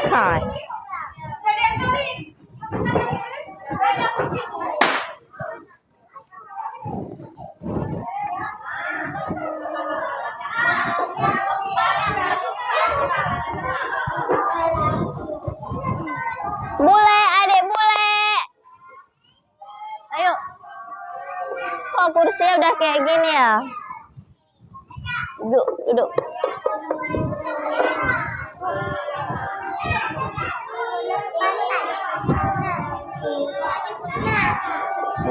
Hai. Bule, adik bule. Ayo. Kok kursinya udah kayak gini ya? Duduk, duduk.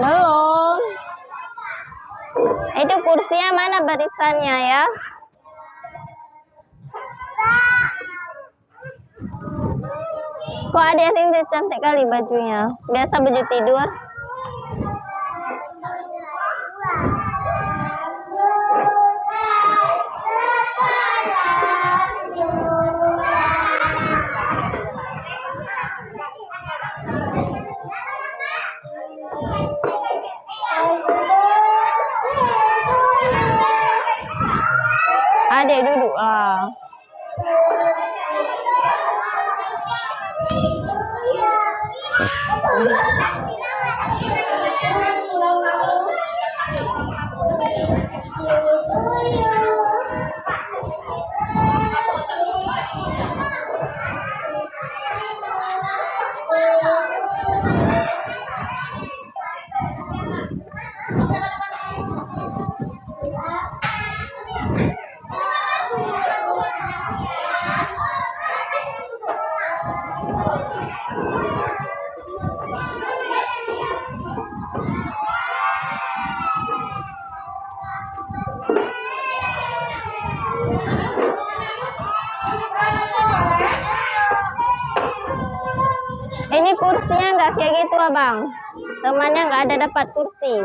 Belum. Itu kursinya mana barisannya ya? Kok ada yang cantik kali bajunya? Biasa baju tidur. Adik duduk lah. Ini kursinya nggak kayak gitu abang, temannya nggak ada dapat kursi.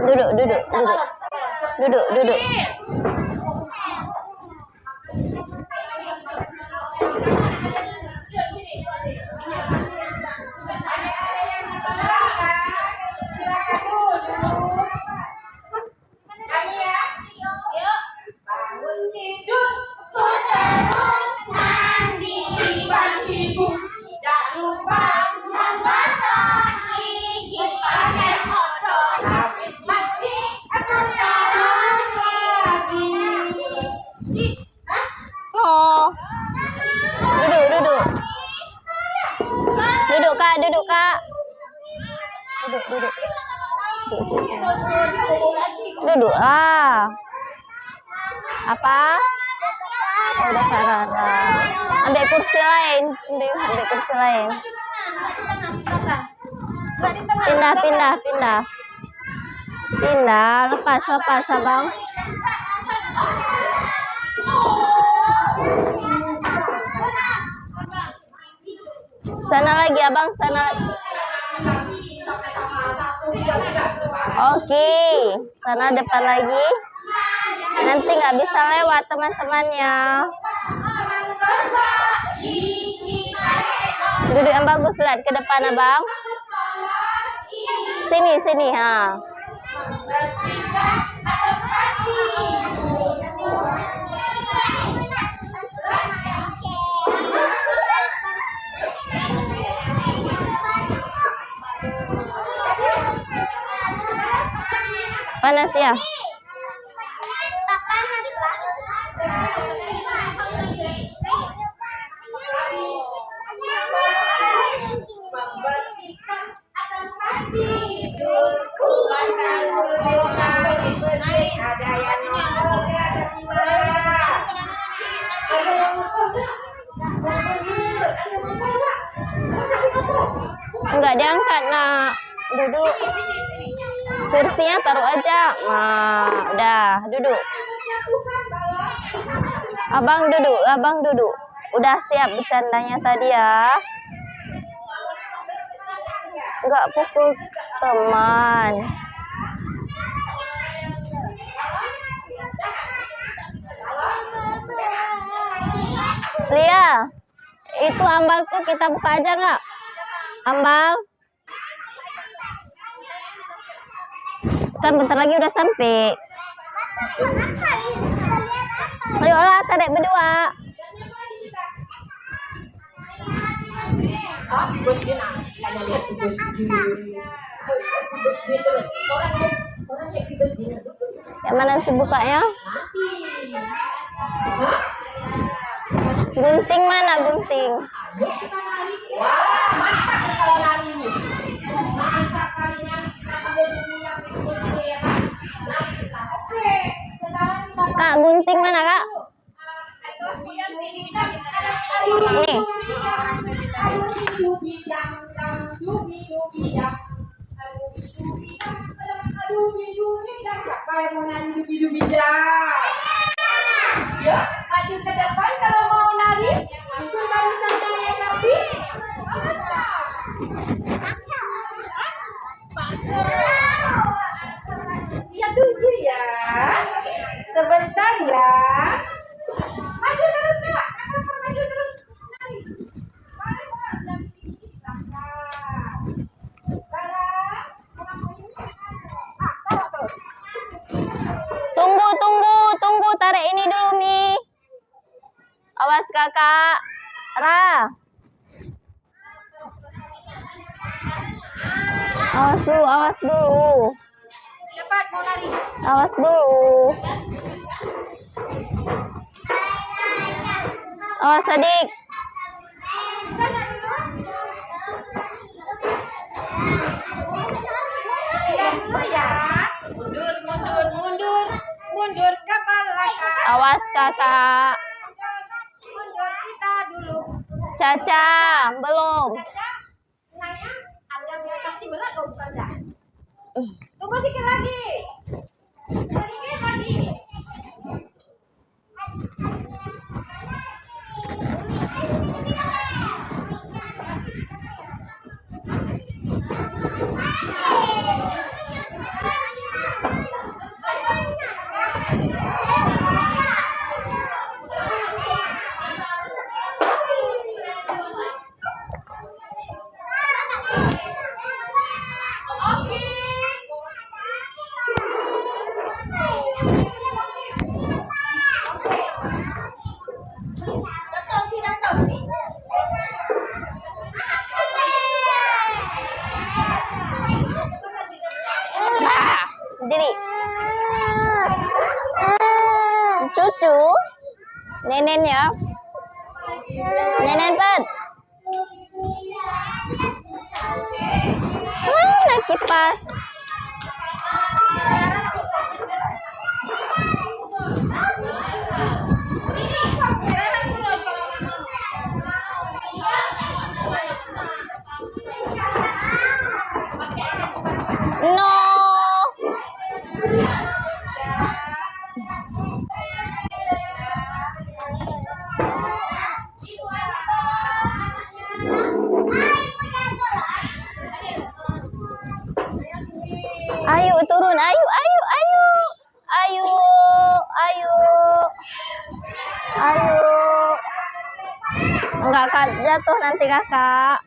Duduk, duduk, duduk, duduk, duduk. Duduk kak, duduk, duduk, duduk ah. Apa? Oh, udah Farada. Ambil kursi lain, ambil kursi lain. Pindah, pindah, pindah, pindah. Lepas, lepas abang. Sana lagi abang, sana. Oke, sana depan lagi. Nanti nggak bisa lewat teman-temannya. Duduk yang bagus, lihat ke depan abang. Sini, sini ha. Panas ya? Enggak diangkat nak, duduk. Kursinya taruh aja. Nah, udah duduk. Abang duduk, abang duduk. Udah siap bercandanya tadi ya? Enggak pukul teman. Lia, itu ambal tuh kita buka aja nggak? Ambal. Kan bentar lagi udah sampai. Ayolah, tarik berdua. Bos dia nak lihat bos dia. Bos dia terus orang kayak bos dia tuh. Yang mana sih bukanya? Gunting mana gunting? Wah, mantap kalau nari ini. Mantap kalinya kita sambil punya bos dia kan. Oke, sekarang kita Kak, gunting mana, Kak? Nih. Siapa yang mau nari dubi-dubi ya, maju ke depan kalau mau nari. Susun barisannya yang rapi. Ya tunggu ya. Sebentar ya. Maju terus Kak. Maju terus. Nari. Tunggu, tarik ini dulu, Mi. Awas kakak. Ra. Awas dulu. Cepat mau nari. Awas dulu. Awas adik. Mundur kepala Kak. Awas kakak. Mundur kita dulu. Caca, belum. Naya, ada pasti berat loh bukan dah. Tunggu sedikit lagi. Sedikit lagi. Jadi cucu nenen ya, nenen pet mana kipas. No. Ayo turun, ayo. Enggak Kak, jatuh nanti kakak.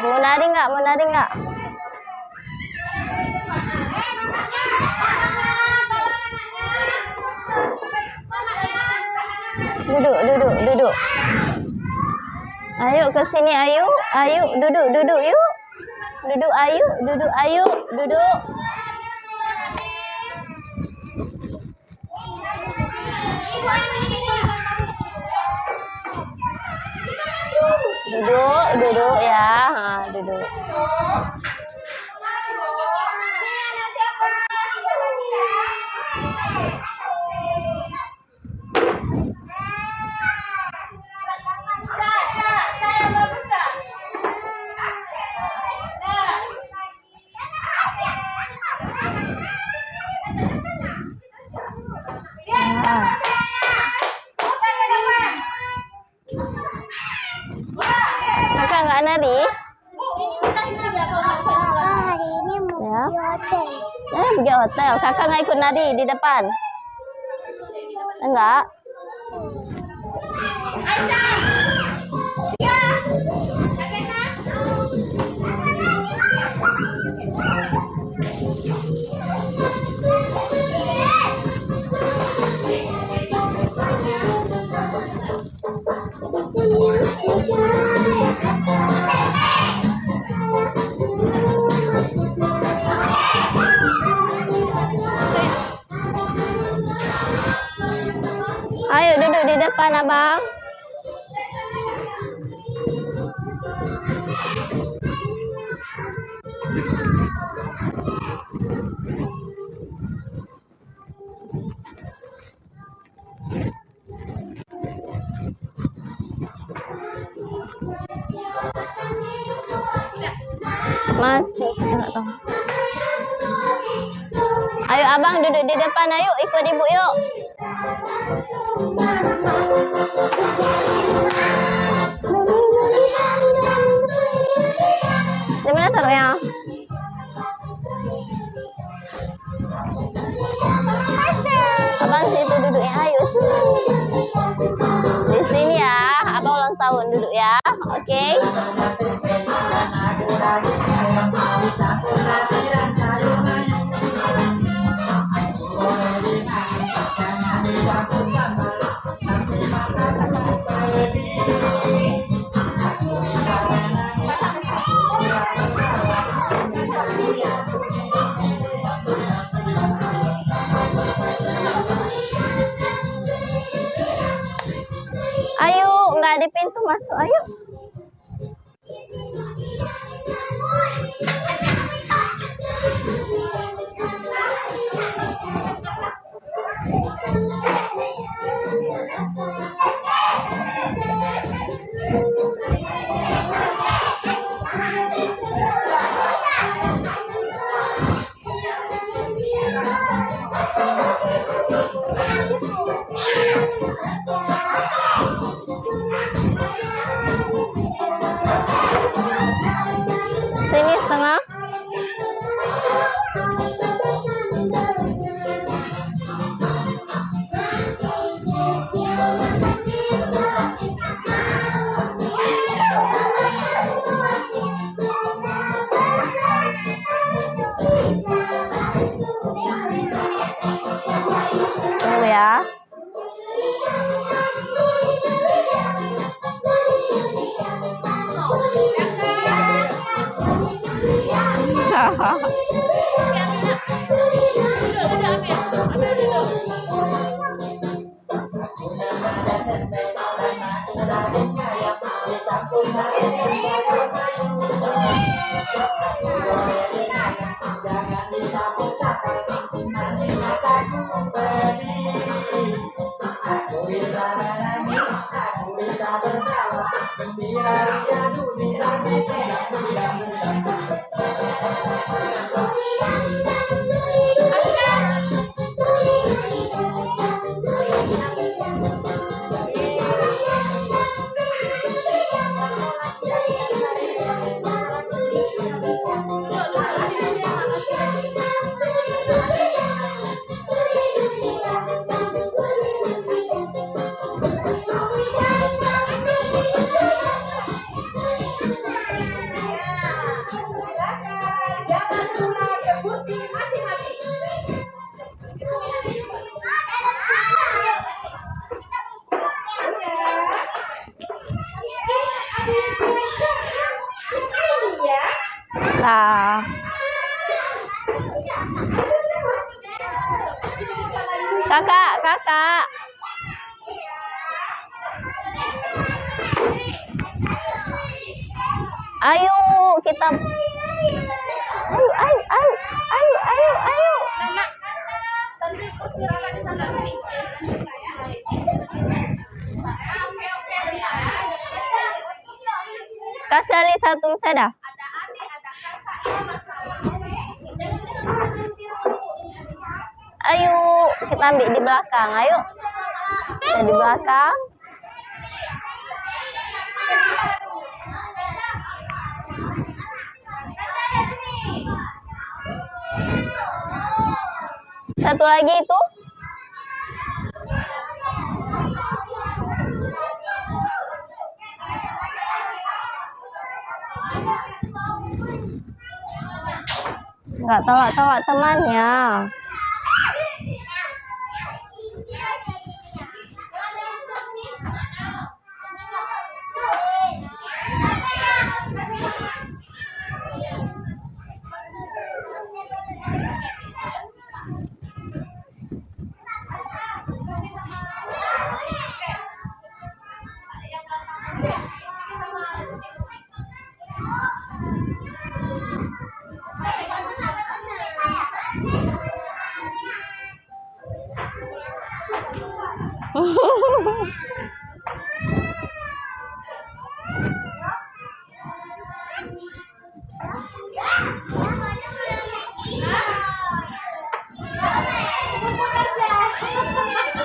Mau nari enggak? Duduk. Ayo ke sini, ayo, duduk yuk. Duduk, ayo, duduk. Duduk ya, duduk. Kakak nggak nari? Ya. Pergi hotel. Kakak nggak ikut nari di depan? Enggak. abang. Masih enggak tahu. Ayo abang duduk di depan, ayo ikut ibu yuk. Di mana taruhnya? Abang situ duduknya, ayo sini. Di sini ya, abang ulang tahun duduk ya, oke? Ayo, nggak di pintu masuk, ayo. Sini setengah. Tunggu ya. Lah. Kakak. Ayo kita. Ayo. Kasih Ali satu sada. Ayo, kita ambil di belakang. Ayo. Kita di belakang. Satu lagi itu. Nggak tawa-tawa temannya.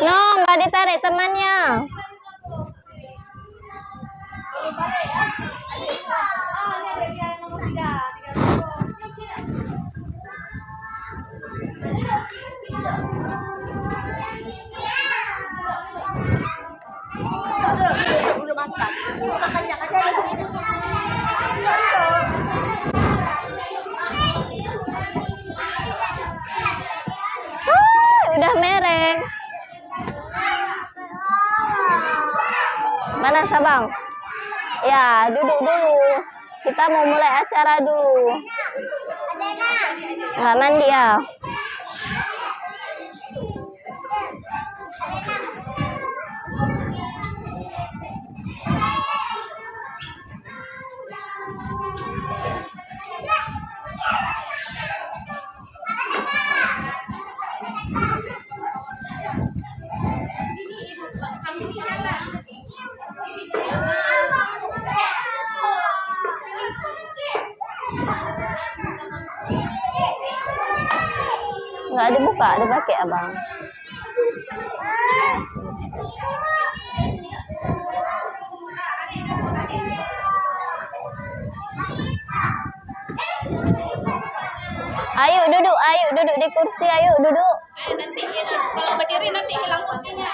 No, nggak ditarik temannya. Udah masak. Makannya aja ada sedikit. Udah mereng. Mana Sabang? Ya, duduk dulu. Kita mau mulai acara dulu. Nggak mandi ya? Nggak dibuka, dipakai abang. Ayo duduk di kursi, ayo duduk. Nanti kalau berdiri nanti hilang kursinya.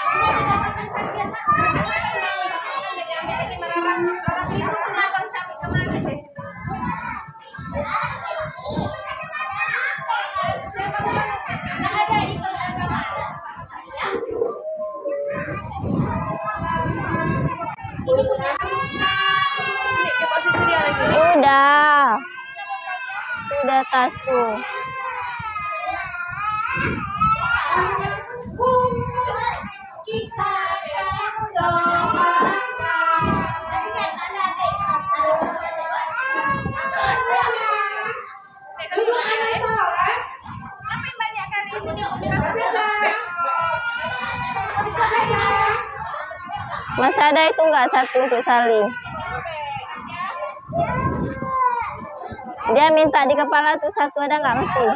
Udah tasku. Masih ada itu nggak satu untuk saling? Dia minta di kepala tuh satu, ada nggak masih?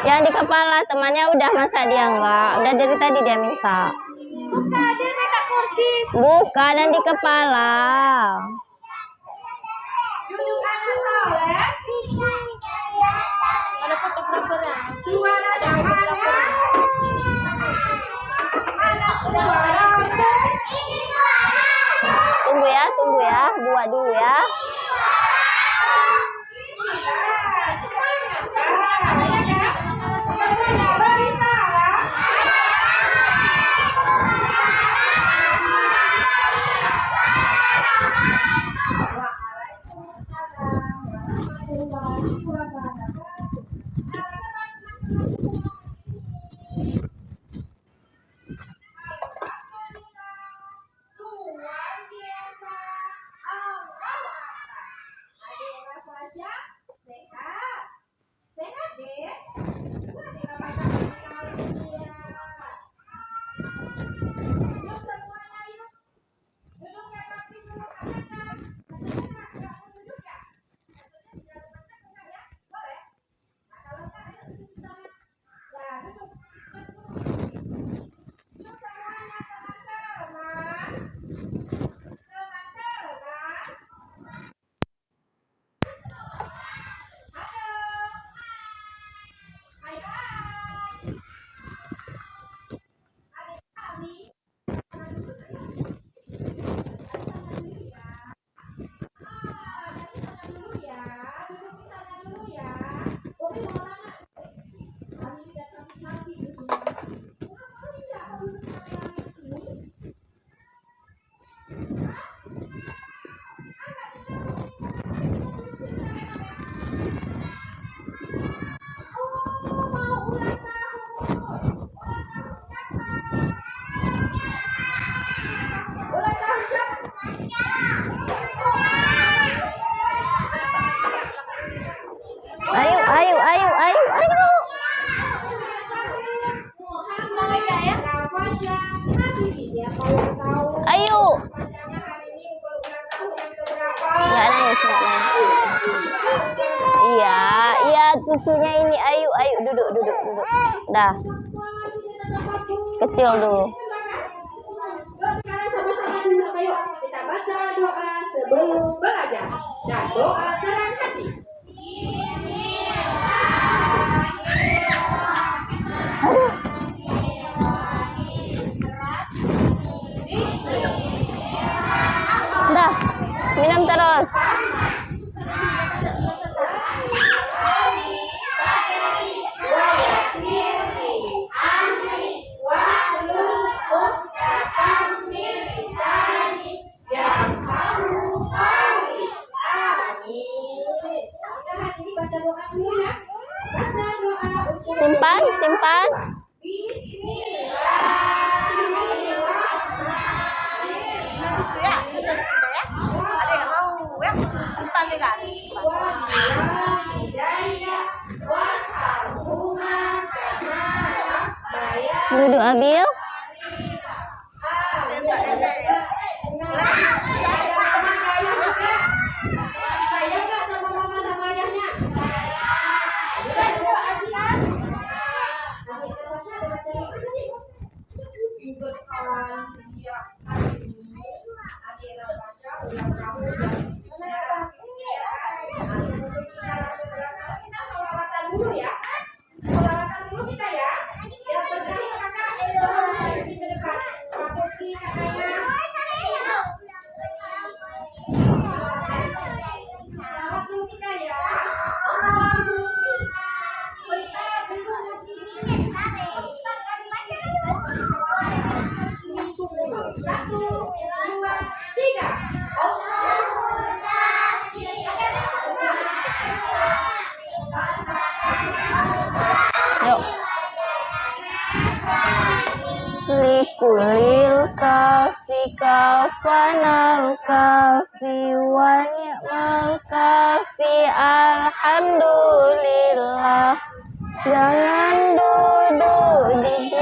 Yang di kepala temannya udah, masa dia nggak? Udah dari tadi dia minta. Dia minta kursi. Bukan, yang di kepala. Duduk aja soleh. Ada fotografernya. Suara dan mana suara? Tunggu ya, buat dulu ya. Iya, iya susunya ini. Ayo, ayo duduk, duduk, duduk. Dah. Kecil dulu. Sekarang sama-sama dulu, ayo kita baca doa sebelum belajar dan doa terang hati. Dah, minum terus. Simpan, simpan. Duduk Abil. Yuk. Likulil kafi kafanal kafi wa ni'mal kafi alhamdulillah. Jangan duduk di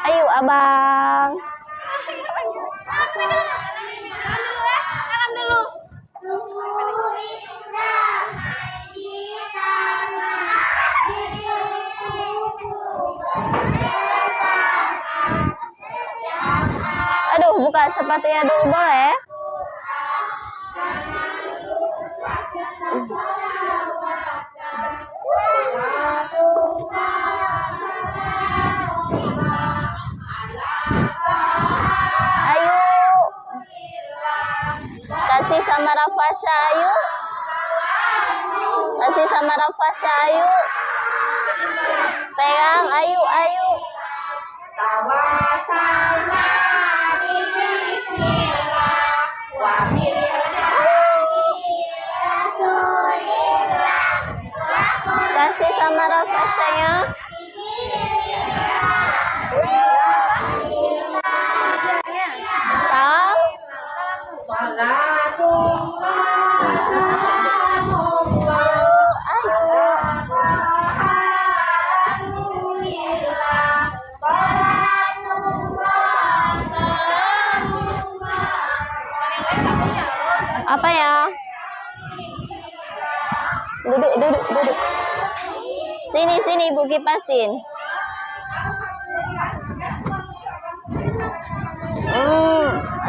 Ayo abang. Aduh, buka sepatunya dulu boleh? Ayo. Kasih sama Rafasya, ayo. Kasih sama Rafasya, ayo. Pegang, ayo, ayo. Tawassalna bismillah wa Kasih sama Rafasya ya. Sal. Salatullah salamullah Ayo. Rasulillah salatullah salamullah. Apa ya? Duduk, duduk, duduk. Sini, sini Ibu kipasin.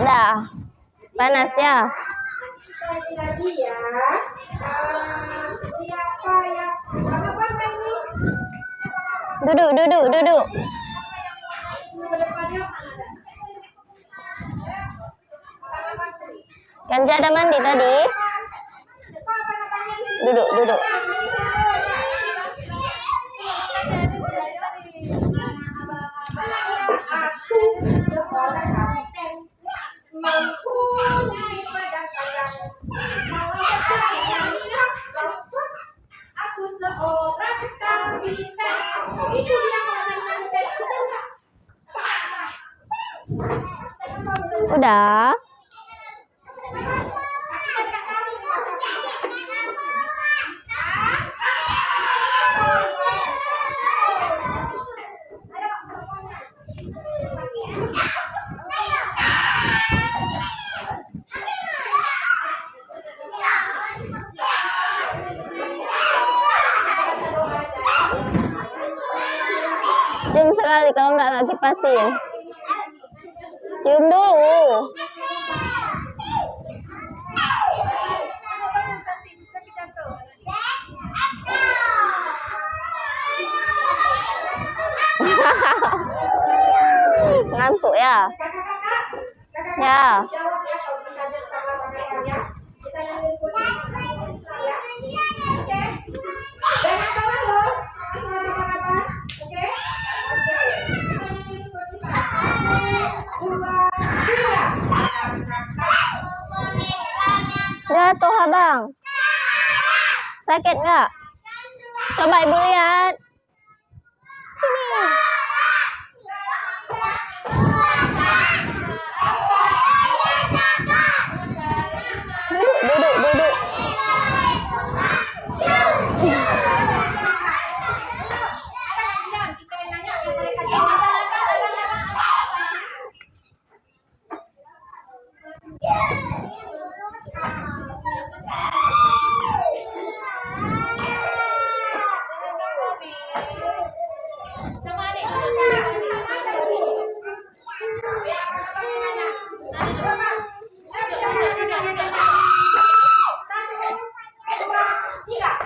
Dah. Panas ya? Lagi ya. Siapa ya? Apa Bapak ini? Duduk, duduk, duduk. Ke depannya. Kan ada mandi tadi. Duduk, duduk. Aku seorang kapten mempunyai pedang sayang. Aku seorang kapten. Itu yang namanya Udah. cium sekali, kalau nggak kipasin. Cium dulu. Ngantuk ya? Ya. Jawab ya kalau ditanya sama kakak ya. Kita nyanyi puisi ya. Oke. Jangan kalah loh sama abang-abang. Oke. Oke. Kita nyanyi puisi. 1, 2, 3. Jatuh abang. Sakit nggak? Coba ibu lihat. Sini. Duduk.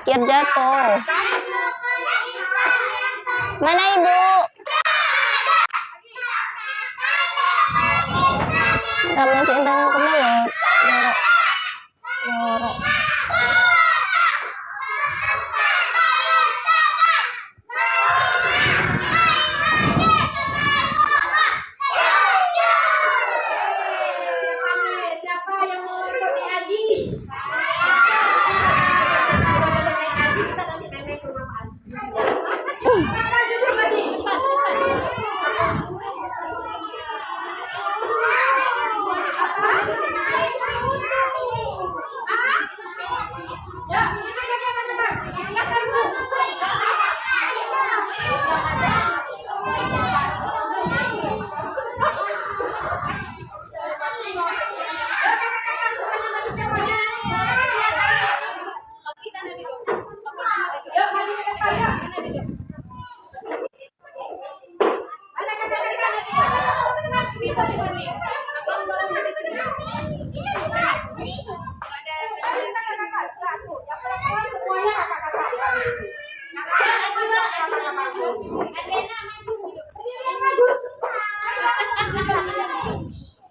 Kir jatuh. Mana ibu? Nggak masukin tangan ke mulut. Jorok. Siapa yang mau ikut Aji? Kita nanti nempel ke rumah Pak Aji. Duduk lagi. Ya, silakan Bu.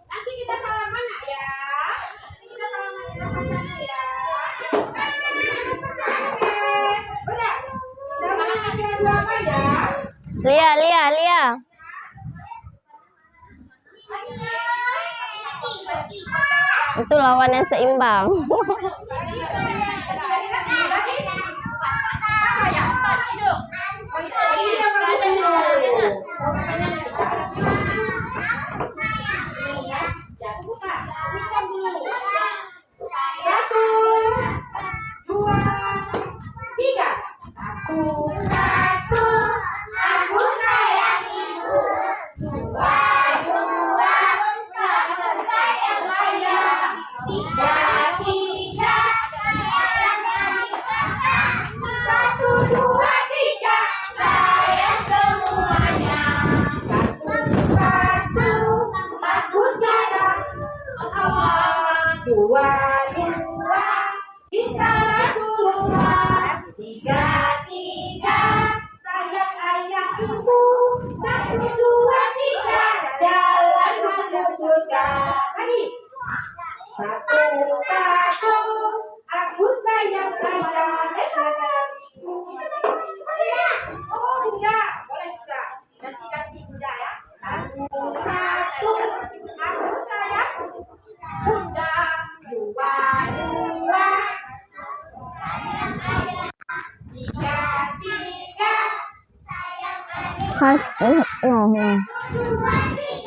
Nanti kita salaman ya. Kita salaman di depan sana ya. Udah. Salaman dengan drama ya. Lia. Itu lawan yang seimbang. Satu, dua, tiga. Satu, aku sayang ibu. Dua, aku sayang ayah. Tiga, sayang adik kakak. 1, 2, 3, sayang semuanya. Satu, aku jaga Allah. 2, cinta Rasulullah. 3, sayang ayah ibu. 1, 2, 3, jalan masuk surga. Lagi. 1, aku sayang ayah. Oh bunda, boleh juga. Ganti bunda ya. 1, aku sayang bunda. 2, 3,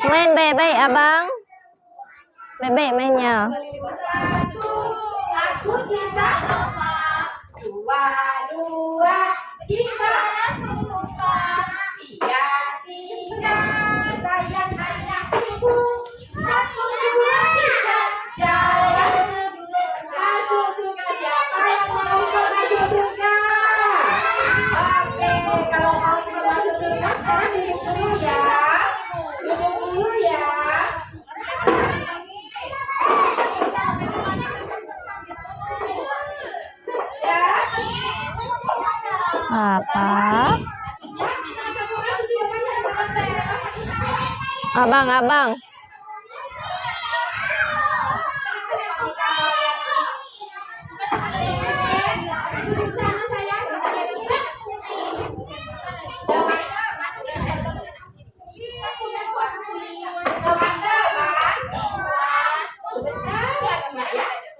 Main baik-baik abang. Baik-baik mainnya. 1, aku cinta Allah. 2, cinta Rasulullah. 3, sayang ayah ibu. 1, 2, 3, jalan masuk surga. Siapa yang mau ikut masuk surga? Oke, kalau mau ikut masuk surga sekarang Apa? Abang.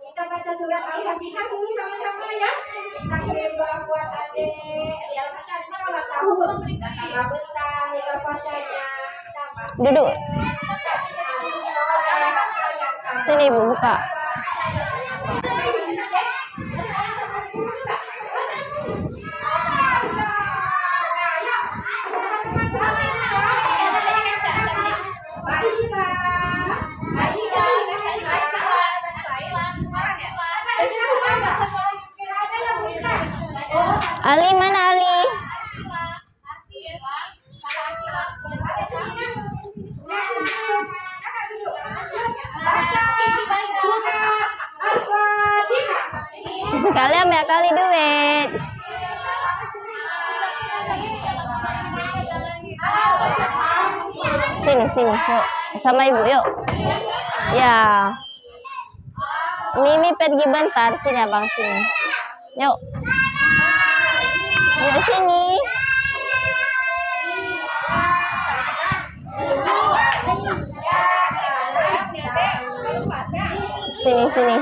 Kita baca surat Al-Fatihah dulu sama-sama ya. Kita kirim doa buat adik Rial Fasyadnya ulang tahun. Tambah besar Rial Fasyadnya. Duduk. Sini Ibu buka. Ali mana Ali? Kalian ambil kali duit. Sini, yuk. Sama Ibu yuk. Ya. Mimi pergi bentar, sini Abang sini. Yuk. Yuk sini. Sini.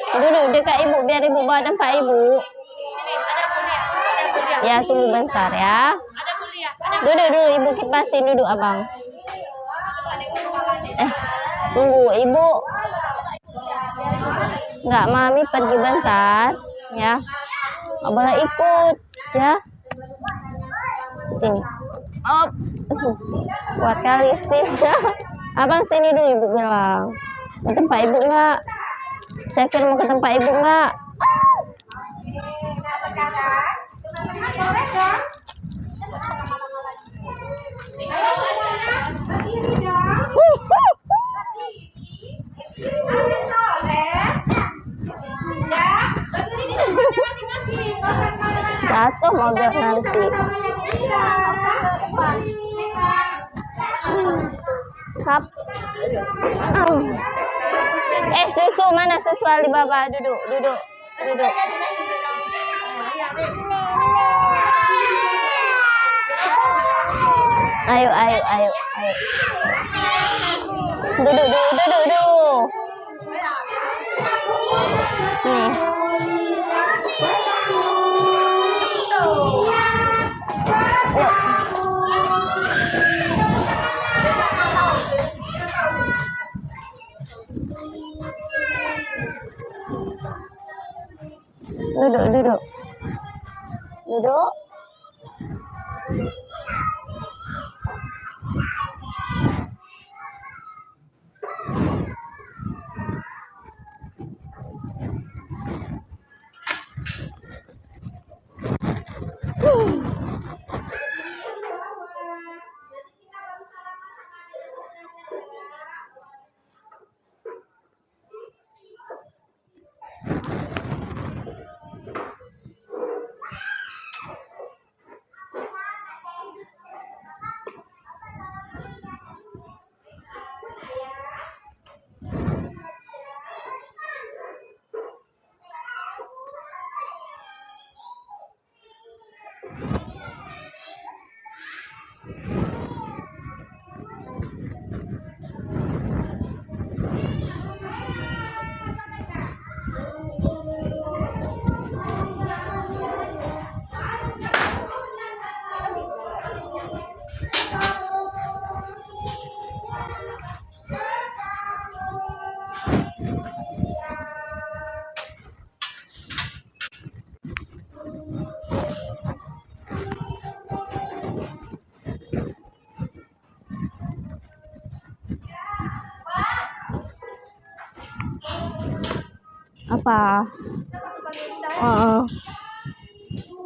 Duduk dekat Ibu biar Ibu bawa tempat Ibu. Ya, tunggu bentar ya. Duduk Ibu kipasin duduk Abang. Tunggu Ibu. Enggak, Mami pergi bentar ya. Nggak boleh ikut ya. Sini. Op. Kuat kali sih. Abang sini dulu Ibu bilang. Mau tempat Ibu enggak? Saya kira mau ke tempat Ibu enggak? Nah sekarang teman-teman boleh dong. Ayo semuanya berdiri dong. Berdiri. Soleh. Ya, berdiri di tempatnya masing-masing. Bosan mana-mana. Jatuh mobil nanti. Sama-sama yang bisa. Hap. Susu mana susu Alibaba? Duduk. Ayo. Duduk. Nih. Yuk. Duduk. Apa?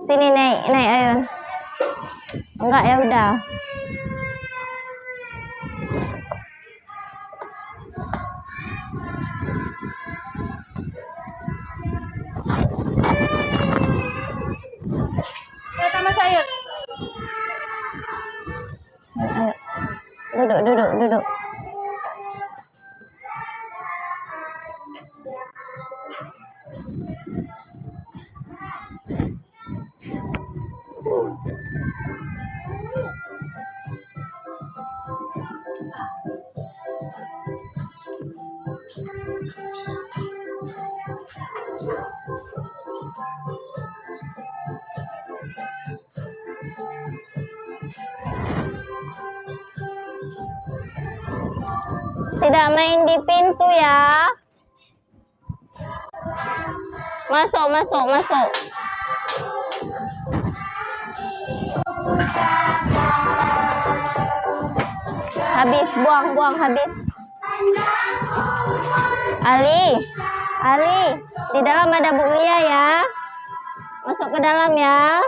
Sini naik ayo. Enggak ya udah. Mas Ayat. Ayo, duduk. Tidak main di pintu ya. Masuk. Habis, buang habis. Ali, di dalam ada Bu Lia ya. Masuk ke dalam ya.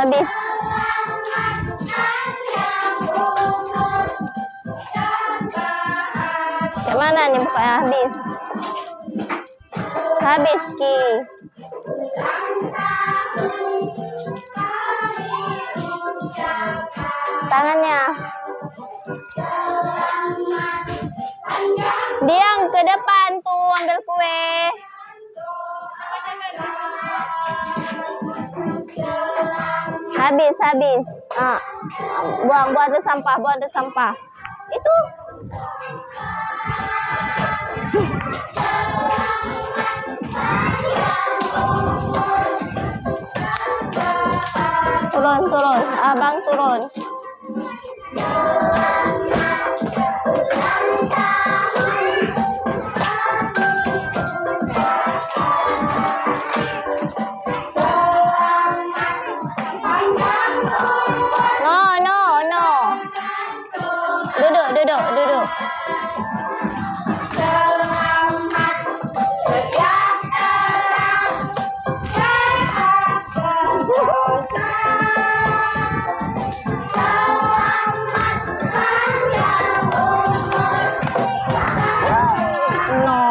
Habis. Kayak mana nih bukanya habis? Habis Ki. Tangannya. Diam ke depan tuh ambil kue. Habis. Buang ada sampah. Itu. Turun. Abang turun. No. Duduk. Selamat sejahtera, sehat sentosa. Selamat panjang umur. No.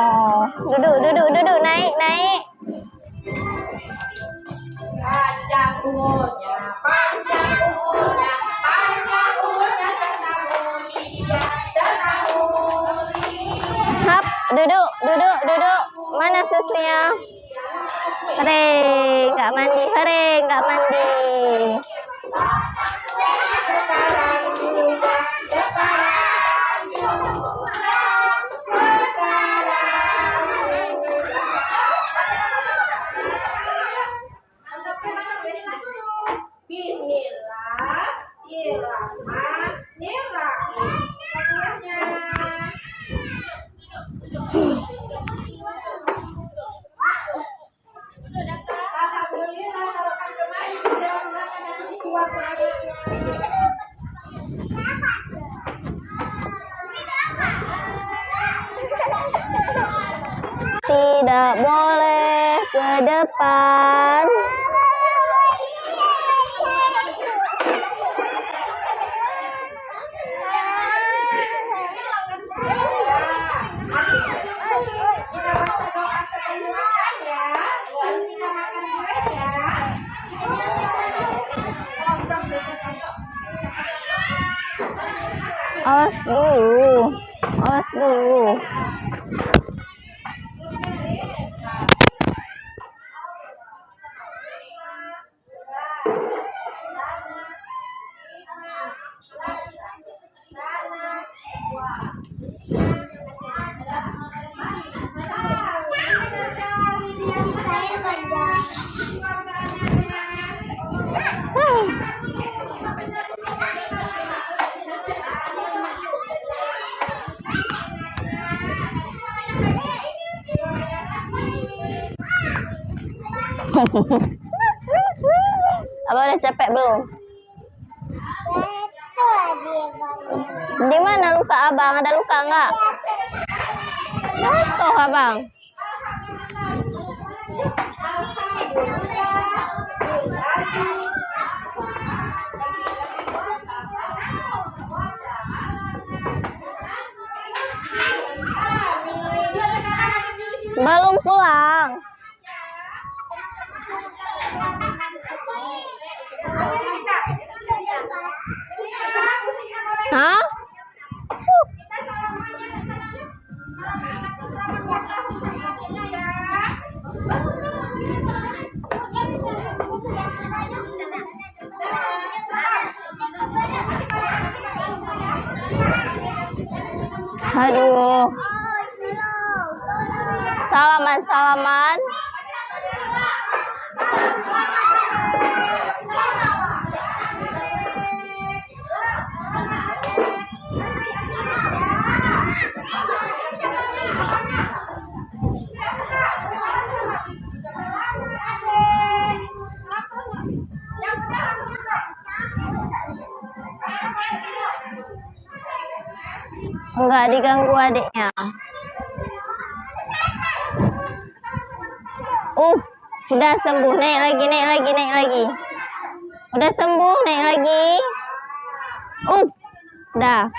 Duduk. Naik. Panjang umurnya serta mulia. Hap, duduk. Mana susnya? Hore, nggak mandi. Bismillahirrahmanirrahim. Alhamdulillah, kalau kan kemarin sudah silakan nanti disuap ke anaknya. Tidak boleh ke depan. Kita baca doa sebelum makan ya. Sebelum kita makan kue ya. Awas dulu. Abang udah capek belum? Di mana luka abang? Ada luka nggak? Jatuh abang. Belum pulang. Hah? Aduh. Salaman. Enggak diganggu adiknya. Udah sembuh, naik lagi. Udah sembuh, naik lagi. Udah.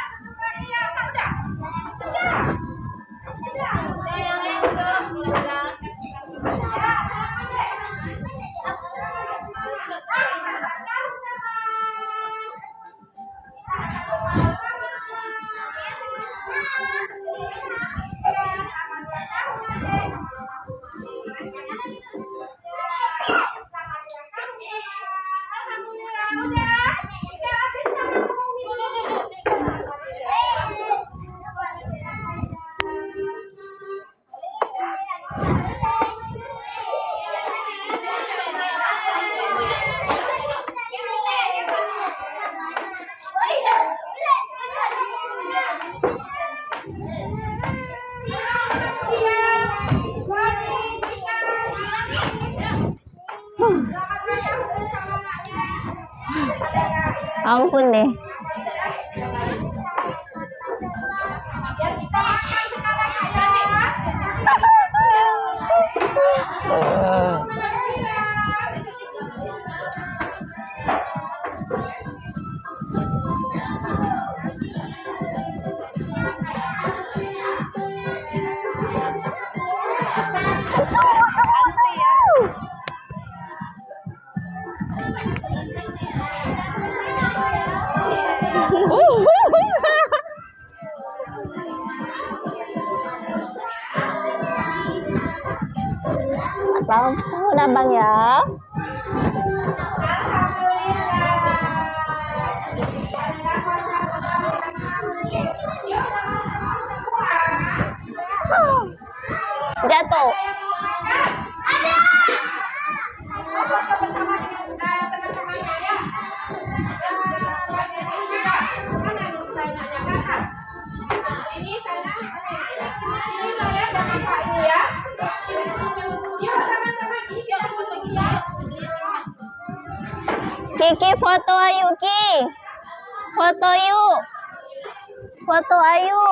Ampun deh. Udah bang ya. Jatuh. Kiki foto Ayu Ki. Foto yuk. Foto Ayu.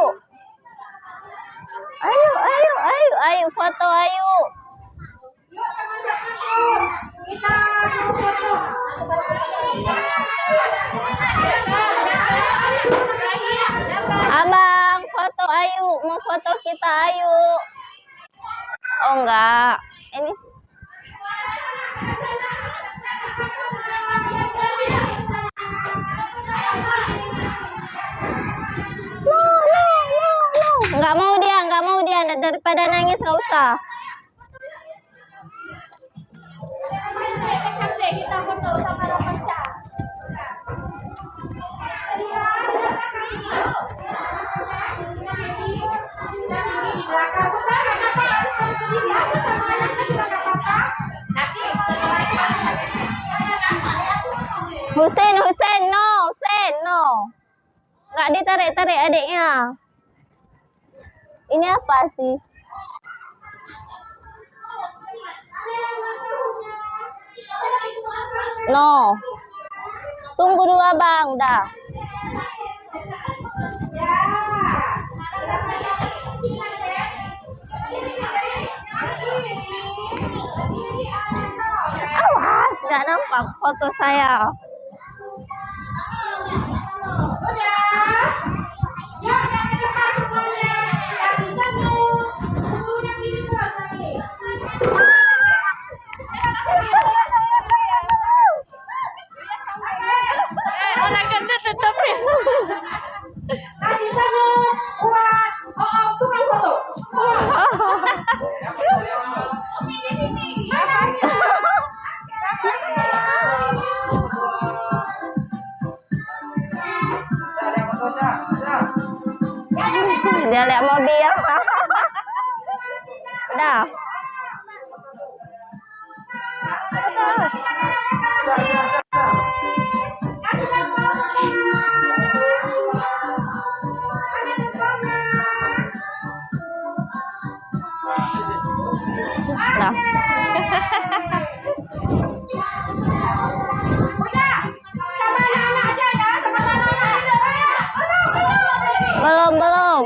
Ayu foto Ayu. Kita foto. Abang, foto Ayu, mau foto kita Ayu. Oh enggak, ini nggak mau dia, daripada nangis nggak usah. Kita foto sama Rafael. Husen, no. Nggak ditarik-tarik adiknya. Ini apa sih? No. Tunggu dulu abang, dah. Awas, nggak nampak foto saya. Ya, kita kasih semuanya. Kasih satu. Yang ini mobil. Udah. Nah. Udah, sama anak-anak aja ya, sama anak-anak aja. Belum.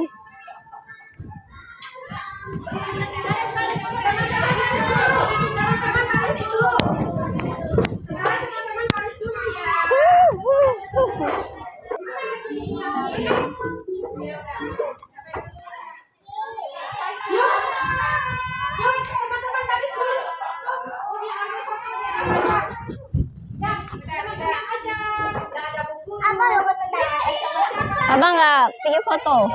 Abang nggak bikin foto?